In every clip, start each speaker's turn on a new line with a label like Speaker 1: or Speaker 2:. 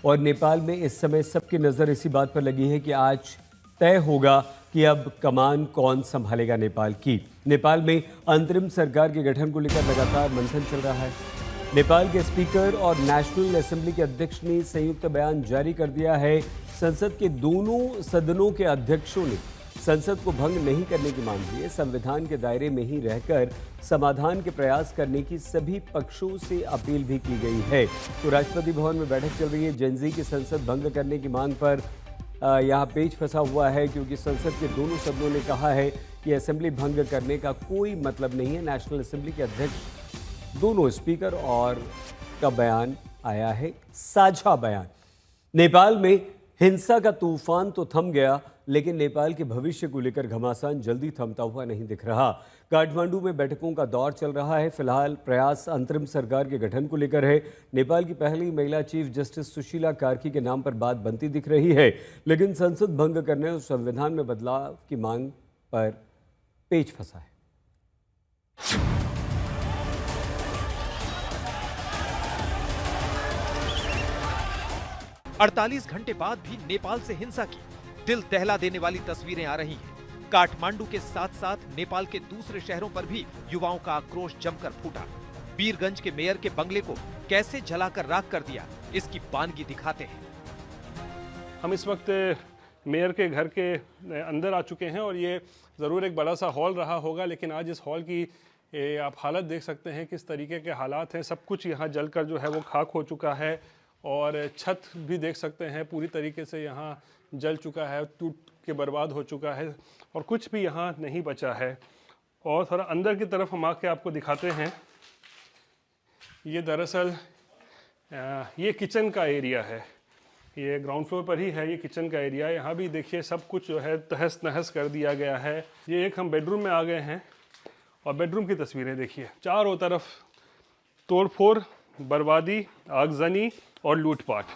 Speaker 1: और नेपाल में इस समय सबकी नज़र इसी बात पर लगी है कि आज तय होगा कि अब कमान कौन संभालेगा नेपाल की। नेपाल में अंतरिम सरकार के गठन को लेकर लगातार मंथन चल रहा है। नेपाल के स्पीकर और नेशनल असेंबली के अध्यक्ष ने संयुक्त बयान जारी कर दिया है। संसद के दोनों सदनों के अध्यक्षों ने संसद को भंग नहीं करने की मांग की है। संविधान के दायरे में ही रहकर समाधान के प्रयास करने की सभी पक्षों से अपील भी की गई है। तो राष्ट्रपति भवन में बैठक चल रही है। जेनजी की संसद भंग करने की मांग पर यहाँ पेच फंसा हुआ है, क्योंकि संसद के दोनों सदनों ने कहा है कि असेंबली भंग करने का कोई मतलब नहीं है। नेशनल असेंबली के अध्यक्ष दोनों स्पीकर और का बयान आया है, साझा बयान। नेपाल में हिंसा का तूफान तो थम गया, लेकिन नेपाल के भविष्य को लेकर घमासान जल्दी थमता हुआ नहीं दिख रहा। काठमांडू में बैठकों का दौर चल रहा है। फिलहाल प्रयास अंतरिम सरकार के गठन को लेकर है। नेपाल की पहली महिला चीफ जस्टिस सुशीला कार्की के नाम पर बात बनती दिख रही है, लेकिन संसद भंग करने और संविधान में बदलाव की मांग पर पेच फंसा है।
Speaker 2: 48 घंटे बाद भी नेपाल से हिंसा की दिल दहला देने वाली तस्वीरें आ रही हैं। काठमांडू के साथ साथ नेपाल के दूसरे शहरों पर भी युवाओं का आक्रोश जमकर फूटा। वीरगंज के मेयर के बंगले को कैसे जलाकर राख कर दिया, इसकी बानगी दिखाते हैं।
Speaker 3: हम इस वक्त मेयर के घर के अंदर आ चुके हैं और ये ज़रूर एक बड़ा सा हॉल रहा होगा, लेकिन आज इस हॉल की आप हालत देख सकते हैं, किस तरीके के हालात हैं। सब कुछ यहाँ जलकर जो है वो खाक हो चुका है और छत भी देख सकते हैं पूरी तरीके से यहाँ जल चुका है, टूट के बर्बाद हो चुका है और कुछ भी यहाँ नहीं बचा है। और थोड़ा अंदर की तरफ हम आके आपको दिखाते हैं। ये दरअसल ये किचन का एरिया है, ये ग्राउंड फ्लोर पर ही है, ये किचन का एरिया। यहाँ भी देखिए सब कुछ जो है तहस नहस कर दिया गया है। ये एक हम बेडरूम में आ गए हैं और बेडरूम की तस्वीरें देखिए, चारों तरफ तोड़फोड़, बर्बादी, आगजनी और लूटपाट।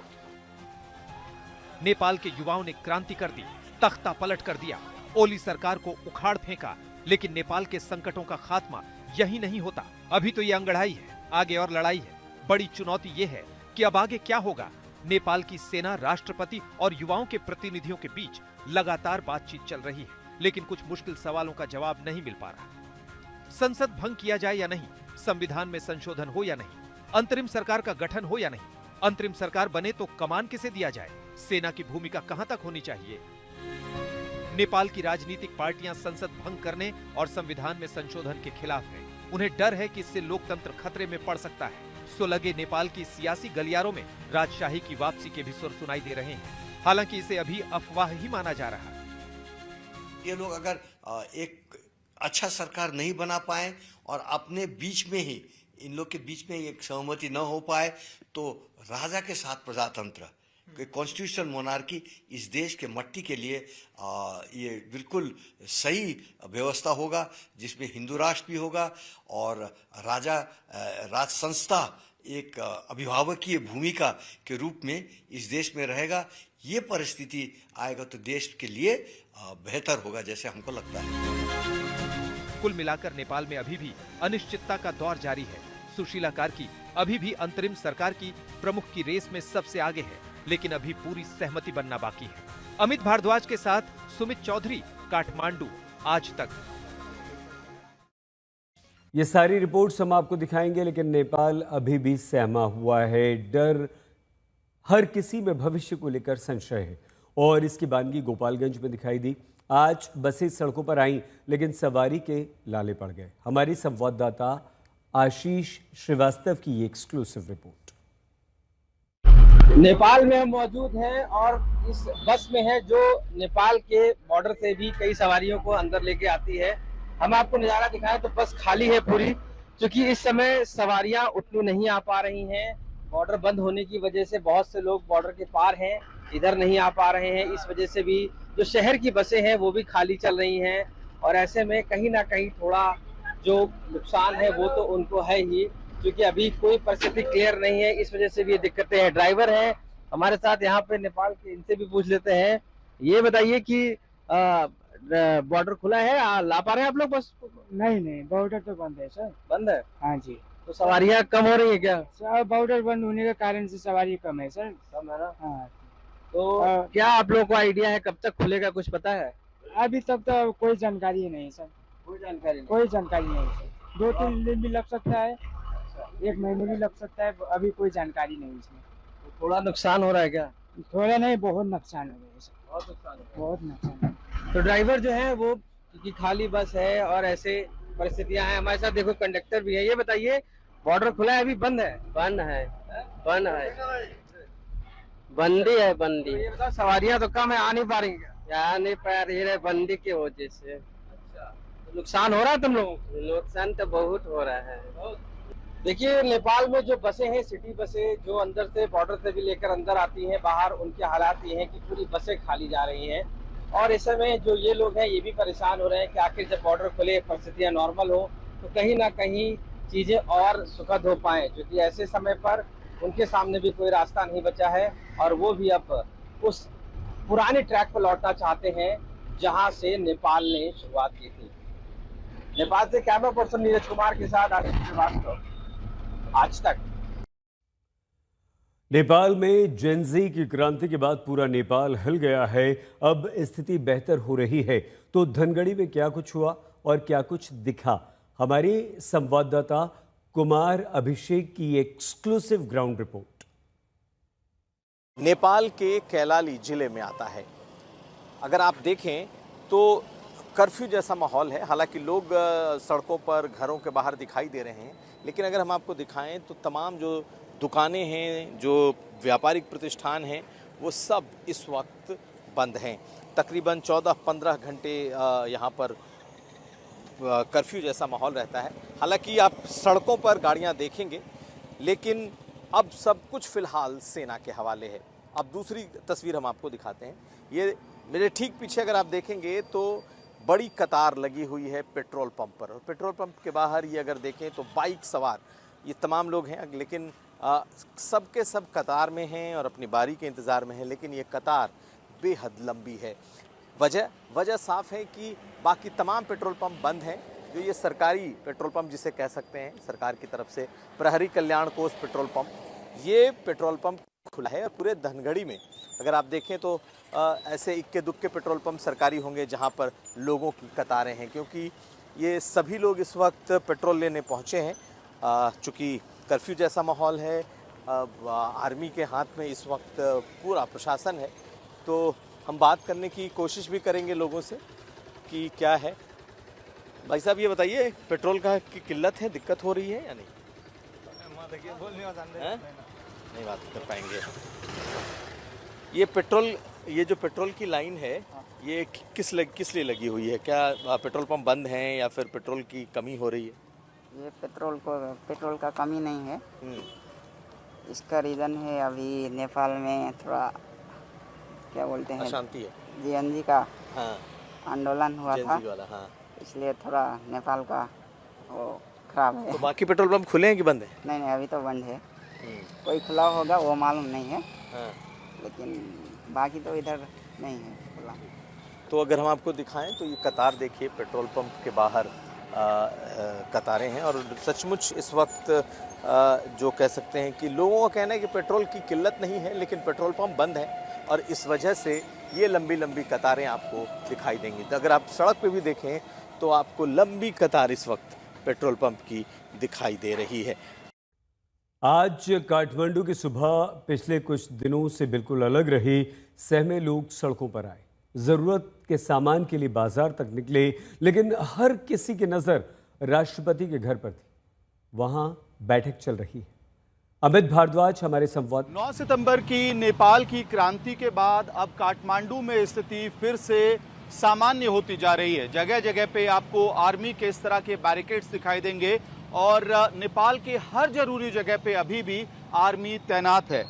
Speaker 2: नेपाल के युवाओं ने क्रांति कर दी, तख्ता पलट कर दिया, ओली सरकार को उखाड़ फेंका। लेकिन नेपाल के संकटों का खात्मा यही नहीं होता। अभी तो ये अंगड़ाई है, आगे और लड़ाई है। बड़ी चुनौती ये है कि अब आगे क्या होगा। नेपाल की सेना, राष्ट्रपति और युवाओं के प्रतिनिधियों के बीच लगातार बातचीत चल रही है, लेकिन कुछ मुश्किल सवालों का जवाब नहीं मिल पा रहा। संसद भंग किया जाए या नहीं, संविधान में संशोधन हो या नहीं, अंतरिम सरकार का गठन हो या नहीं, अंतरिम सरकार बने तो कमान किसे दिया जाए, सेना की भूमिका कहां तक होनी चाहिए। नेपाल की राजनीतिक पार्टियां संसद भंग करने और संविधान में संशोधन के खिलाफ हैं। उन्हें डर है कि इससे लोकतंत्र खतरे में पड़ सकता है। सो लगे नेपाल की सियासी गलियारों में राजशाही की वापसी के भी सुर सुनाई दे रहे हैं। हालांकि इसे अभी अफवाह ही माना जा रहा है।
Speaker 4: ये लोग अगर एक अच्छा सरकार नहीं बना पाए और अपने बीच में ही इन लोग के बीच में एक सहमति न हो पाए, तो राजा के साथ प्रजातंत्र, कॉन्स्टिट्यूशनल मोनार्की इस देश के मट्टी के लिए ये बिल्कुल सही व्यवस्था होगा, जिसमें हिंदू राष्ट्र भी होगा और राज संस्था एक अभिभावकीय भूमिका के रूप में इस देश में रहेगा। ये परिस्थिति आएगा तो देश के लिए बेहतर होगा, जैसे हमको लगता है।
Speaker 2: कुल मिलाकर नेपाल में अभी भी अनिश्चितता का दौर जारी है। सुशीला कार्की अभी भी अंतरिम सरकार की प्रमुख की रेस में सबसे आगे है, लेकिन अभी पूरी सहमति बनना बाकी है। अमित भारद्वाज के साथ सुमित चौधरी, काठमांडू, आज तक।
Speaker 1: ये सारी रिपोर्ट्स हम आपको दिखाएंगे, लेकिन नेपाल अभी भी सहमा हुआ है। डर हर किसी में भविष्य को लेकर संशय है और इसकी बानगी गोपालगंज में दिखाई दी। आज बसें सड़कों पर आईं, लेकिन सवारी के लाले पड़ गए। हमारी संवाददाता आशीष श्रीवास्तव की ये एक्सक्लूसिव रिपोर्ट।
Speaker 5: नेपाल में हम मौजूद हैं और इस बस में है जो नेपाल के बॉर्डर से भी कई सवारियों को अंदर लेके आती है। हम आपको नज़ारा दिखाएं तो बस खाली है पूरी, क्योंकि इस समय सवारियां उतनी नहीं आ पा रही हैं। बॉर्डर बंद होने की वजह से बहुत से लोग बॉर्डर के पार हैं, इधर नहीं आ पा रहे हैं। इस वजह से भी जो शहर की बसें हैं वो भी खाली चल रही हैं और ऐसे में कहीं ना कहीं थोड़ा जो नुकसान है वो तो उनको है ही, क्योंकि अभी कोई परिस्थिति क्लियर नहीं है। इस वजह से भी ये दिक्कतें हैं। ड्राइवर हैं हमारे साथ यहाँ पे नेपाल के, इनसे भी पूछ लेते हैं। ये बताइए कि बॉर्डर खुला है, ला पा रहे हैं आप लोग बस?
Speaker 6: नहीं, बॉर्डर तो बंद है सर।
Speaker 5: बंद है?
Speaker 6: हाँ जी।
Speaker 5: तो सवारियां कम हो रही है क्या?
Speaker 6: सर बॉर्डर बंद होने के कारण से सवारी कम है सर।
Speaker 5: कम है ना?
Speaker 6: हाँ,
Speaker 5: तो क्या आप लोगों को आइडिया है कब तक खुलेगा, कुछ पता है?
Speaker 6: अभी तक तो कोई जानकारी नहीं है सर,
Speaker 5: कोई जानकारी नहीं।
Speaker 6: कोई जानकारी नहीं है सर। 2-3 दिन भी लग सकता है, 1 महीने भी लग सकता है, अभी कोई जानकारी नहीं इसमें।
Speaker 5: तो थोड़ा नुकसान हो रहा है क्या?
Speaker 6: थोड़ा नहीं, बहुत नुकसान हो गया सर,
Speaker 5: बहुत नुकसान है।
Speaker 6: बहुत नुकसान।
Speaker 5: तो ड्राइवर जो है वो, क्योंकि खाली बस है और ऐसे परिस्थितियां हैं, हमारे साथ देखो कंडक्टर भी है। ये बताइए, बॉर्डर खुला है अभी बंद है?
Speaker 7: बंद है, बंद है, बंदी है, बंदी।
Speaker 5: तो ये बताओ, सवारियां तो कम है, आ नहीं पा रही क्या?
Speaker 7: यहाँ नहीं पा रही है बंदी की वजह से।
Speaker 5: तो नुकसान हो रहा है तुम लोगों को?
Speaker 7: नुकसान तो बहुत हो रहा है।
Speaker 5: देखिए, नेपाल में जो बसें हैं, सिटी बसें जो अंदर से बॉर्डर से भी लेकर अंदर आती हैं, बाहर उनके हालात ये हैं कि पूरी बसें खाली जा रही हैं। और इस समय जो ये लोग हैं ये भी परेशान हो रहे हैं कि आखिर जब बॉर्डर खुले, परिस्थितियां नॉर्मल हो, तो कहीं ना कहीं चीजें और सुखद हो पाए, जो कि ऐसे समय पर उनके सामने भी कोई रास्ता नहीं बचा है और वो भी अब उस पुराने ट्रैक पर लौटना चाहते हैं जहां से नेपाल ने शुरुआत की थी। नेपाल से कैमरा पर्सन नीरज कुमार के साथ आशीष श्रीवास्तव, आज तक।
Speaker 1: नेपाल में जेनजी की क्रांति के बाद पूरा नेपाल हिल गया है। अब स्थिति बेहतर हो रही है। तो धनगढ़ी में क्या कुछ हुआ और क्या कुछ दिखा, हमारे संवाददाता कुमार अभिषेक की एक्सक्लूसिव ग्राउंड रिपोर्ट।
Speaker 8: नेपाल के कैलाली जिले में आता है। अगर आप देखें तो कर्फ्यू जैसा माहौल है। हालांकि लोग सड़कों पर, घरों के बाहर दिखाई दे रहे हैं, लेकिन अगर हम आपको दिखाएं तो तमाम जो दुकानें हैं, जो व्यापारिक प्रतिष्ठान हैं, वो सब इस वक्त बंद हैं। तकरीबन 14-15 घंटे यहाँ पर कर्फ्यू जैसा माहौल रहता है। हालांकि आप सड़कों पर गाड़ियाँ देखेंगे, लेकिन अब सब कुछ फिलहाल सेना के हवाले है। अब दूसरी तस्वीर हम आपको दिखाते हैं। ये मेरे ठीक पीछे अगर आप देखेंगे तो बड़ी कतार लगी हुई है पेट्रोल पंप पर, और पेट्रोल पंप के बाहर ये अगर देखें तो बाइक सवार ये तमाम लोग हैं, लेकिन सब के सब कतार में हैं और अपनी बारी के इंतज़ार में हैं। लेकिन ये कतार बेहद लंबी है। वजह साफ है कि बाकी तमाम पेट्रोल पंप बंद हैं। जो ये सरकारी पेट्रोल पंप जिसे कह सकते हैं, सरकार की तरफ से प्रहरी कल्याण कोष पेट्रोल पंप, ये पेट्रोल पंप खुला है। और पूरे धनगढ़ी में अगर आप देखें तो ऐसे इक्के दुक्के पेट्रोल पंप सरकारी होंगे जहां पर लोगों की कतारें हैं, क्योंकि ये सभी लोग इस वक्त पेट्रोल लेने पहुंचे हैं। चूँकि कर्फ्यू जैसा माहौल है, आर्मी के हाथ में इस वक्त पूरा प्रशासन है, तो हम बात करने की कोशिश भी करेंगे लोगों से कि क्या है। भाई साहब ये बताइए, पेट्रोल का की किल्लत है, दिक्कत हो रही है या नहीं? नहीं बात कर पाएंगे। ये जो पेट्रोल की लाइन है, ये किस लिए लगी हुई है? क्या पेट्रोल पंप बंद हैं या फिर पेट्रोल की कमी हो रही है?
Speaker 9: ये पेट्रोल का कमी नहीं है। इसका रीज़न है अभी नेपाल में थोड़ा क्या बोलते हैं,
Speaker 8: अशांति है।
Speaker 9: जेएनजी का
Speaker 8: हाँ,
Speaker 9: आंदोलन हुआ था
Speaker 8: वाला, हाँ।
Speaker 9: इसलिए थोड़ा नेपाल का वो खराब है।
Speaker 8: तो बाकी पेट्रोल पंप खुले हैं कि बंद है?
Speaker 9: नहीं, अभी तो बंद है। कोई खुला होगा वो मालूम नहीं है।
Speaker 8: हाँ।
Speaker 9: लेकिन बाकी तो इधर नहीं है खुला।
Speaker 8: तो अगर हम आपको दिखाएं तो ये कतार देखिए, पेट्रोल पंप के बाहर कतारें हैं। और सचमुच इस वक्त जो कह सकते हैं कि लोगों का कहना है कि पेट्रोल की किल्लत नहीं है, लेकिन पेट्रोल पंप बंद हैं और इस वजह से ये लंबी लंबी कतारें आपको दिखाई देंगी। तो अगर आप सड़क पे भी देखें तो आपको लंबी कतार इस वक्त पेट्रोल पंप की दिखाई दे रही है।
Speaker 1: आज काठमांडू की सुबह पिछले कुछ दिनों से बिल्कुल अलग रही। सहमे लोग सड़कों पर आए, ज़रूरत के सामान के लिए बाजार तक निकले, लेकिन हर किसी की नज़र राष्ट्रपति के घर पर थी। वहां बैठक चल रही है। अमित भारद्वाज हमारे संवाद।
Speaker 10: 9 सितंबर की नेपाल की क्रांति के बाद अब काठमांडू में स्थिति फिर से सामान्य होती जा रही है। जगह जगह पे आपको आर्मी के इस तरह के बैरिकेड्स दिखाई देंगे और नेपाल के हर जरूरी जगह पे अभी भी आर्मी तैनात है।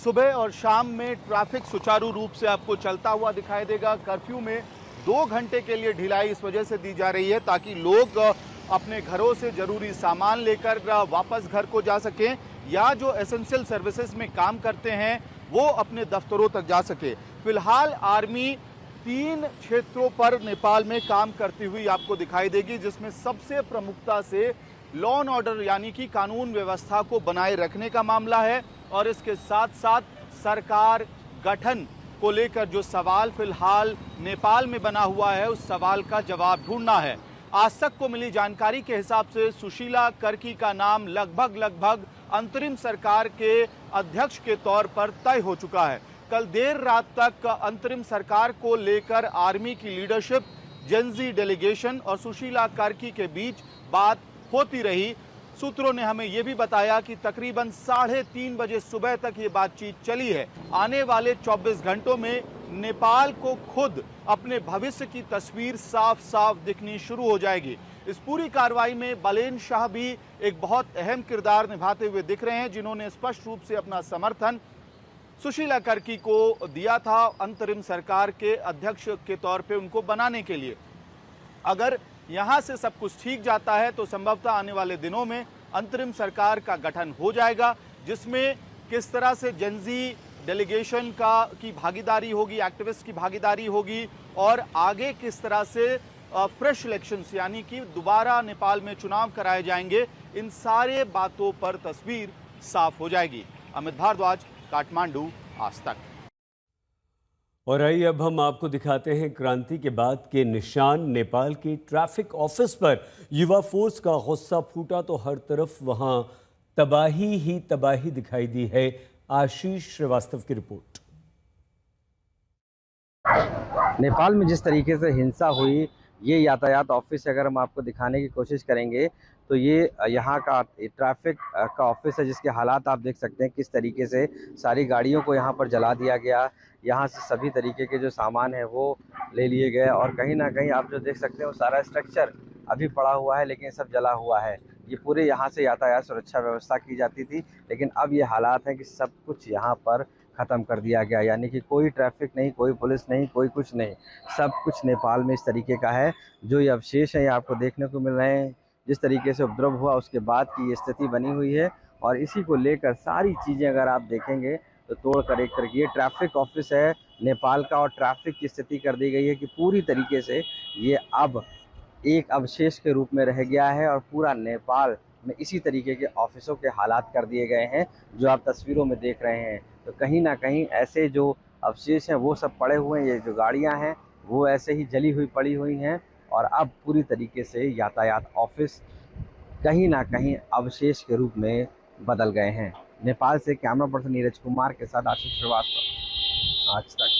Speaker 10: सुबह और शाम में ट्रैफिक सुचारू रूप से आपको चलता हुआ दिखाई देगा। कर्फ्यू में 2 घंटे के लिए ढिलाई इस वजह से दी जा रही है ताकि लोग अपने घरों से जरूरी सामान लेकर वापस घर को जा सकें, या जो एसेंशियल सर्विसेज में काम करते हैं वो अपने दफ्तरों तक जा सके। फिलहाल आर्मी 3 क्षेत्रों पर नेपाल में काम करती हुई आपको दिखाई देगी, जिसमें सबसे प्रमुखता से लॉ एंड ऑर्डर यानी कि कानून व्यवस्था को बनाए रखने का मामला है और इसके साथ साथ सरकार गठन को लेकर जो सवाल फिलहाल नेपाल में बना हुआ है उस सवाल का जवाब ढूंढना है। आज तक को मिली जानकारी के हिसाब से सुशीला कर्की का नाम लगभग अंतरिम सरकार के अध्यक्ष के तौर पर तय हो चुका है। कल देर रात तक अंतरिम सरकार को लेकर आर्मी की लीडरशिप, जेनजी डेलीगेशन और सुशीला कर्की के बीच बात होती रही। सूत्रों ने हमें यह भी बताया कि तकरीबन 3:30 बजे सुबह तक ये बातचीत चली है। आने वाले 24 घंटों में नेपाल को खुद अपने भविष्य की तस्वीर साफ साफ दिखनी शुरू हो जाएगी। इस पूरी कार्रवाई में बलेन शाह भी एक बहुत अहम किरदार निभाते हुए दिख रहे हैं, जिन्होंने स्पष्ट रूप से अपना समर्थन सुशीला कर्की को दिया था अंतरिम सरकार के अध्यक्ष के तौर पे उनको बनाने के लिए। अगर यहां से सब कुछ ठीक जाता है तो संभवतः आने वाले दिनों में अंतरिम सरकार का गठन हो जाएगा, जिसमें किस तरह से जेनजी डेलीगेशन की भागीदारी होगी, एक्टिविस्ट की भागीदारी होगी और आगे किस तरह से फ्रेश इलेक्शंस यानी कि दोबारा नेपाल में चुनाव कराए जाएंगे, इन सारे बातों पर तस्वीर साफ हो जाएगी। अमित भारद्वाज, काठमांडू, आज तक।
Speaker 1: और आइए अब हम आपको दिखाते हैं क्रांति के बाद के निशान। नेपाल के ट्रैफिक ऑफिस पर युवा फोर्स का गुस्सा फूटा तो हर तरफ वहां तबाही ही तबाही दिखाई दी है। आशीष श्रीवास्तव की रिपोर्ट।
Speaker 5: नेपाल में जिस तरीके से हिंसा हुई, ये यातायात ऑफिस अगर हम आपको दिखाने की कोशिश करेंगे तो ये यहाँ का ट्रैफिक का ऑफिस है, जिसके हालात आप देख सकते हैं किस तरीके से सारी गाड़ियों को यहाँ पर जला दिया गया। यहाँ से सभी तरीके के जो सामान है वो ले लिए गए और कहीं ना कहीं आप जो देख सकते हैं वो सारा स्ट्रक्चर अभी पड़ा हुआ है, लेकिन सब जला हुआ है। ये पूरे यहाँ से यातायात सुरक्षा व्यवस्था की जाती थी, लेकिन अब ये हालात हैं कि सब कुछ यहाँ पर ख़त्म कर दिया गया, यानी कि कोई ट्रैफिक नहीं, कोई पुलिस नहीं, कोई कुछ नहीं, सब कुछ नेपाल में इस तरीके का है। जो ये अवशेष हैं ये आपको देखने को मिल रहे हैं। जिस तरीके से उपद्रव हुआ उसके बाद की ये स्थिति बनी हुई है और इसी को लेकर सारी चीज़ें अगर आप देखेंगे तो तोड़ कर एक करके ये ट्रैफिक ऑफिस है नेपाल का और ट्रैफिक की स्थिति कर दी गई है कि पूरी तरीके से ये अब एक अवशेष के रूप में रह गया है और पूरा नेपाल में इसी तरीके के ऑफिसों के हालात कर दिए गए हैं जो आप तस्वीरों में देख रहे हैं। तो कहीं ना कहीं ऐसे जो अवशेष हैं वो सब पड़े हुए हैं, ये जो गाड़ियां हैं वो ऐसे ही जली हुई पड़ी हुई हैं और अब पूरी तरीके से यातायात ऑफिस कहीं ना कहीं अवशेष के रूप में बदल गए हैं। नेपाल से कैमरा पर्सन नीरज कुमार के साथ आशीष श्रीवास्तव, आज तक।